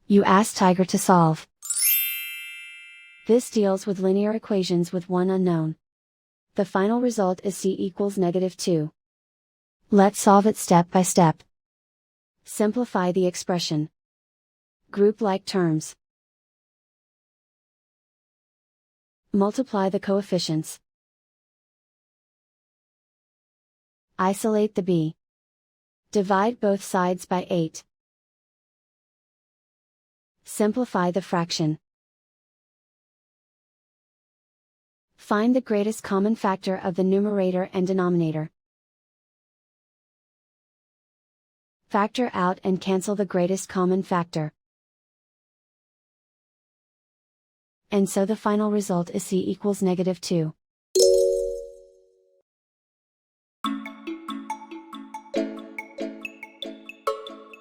You ask Tiger to solve. This deals with linear equations with one unknown. The final result is c equals -2. Let's solve it step by step. Simplify the expression. Group like terms. Multiply the coefficients. Isolate the b. Divide both sides by 8. Simplify the fraction. Find the greatest common factor of the numerator and denominator. Factor out and cancel the greatest common factor. And so the final result is c equals -2.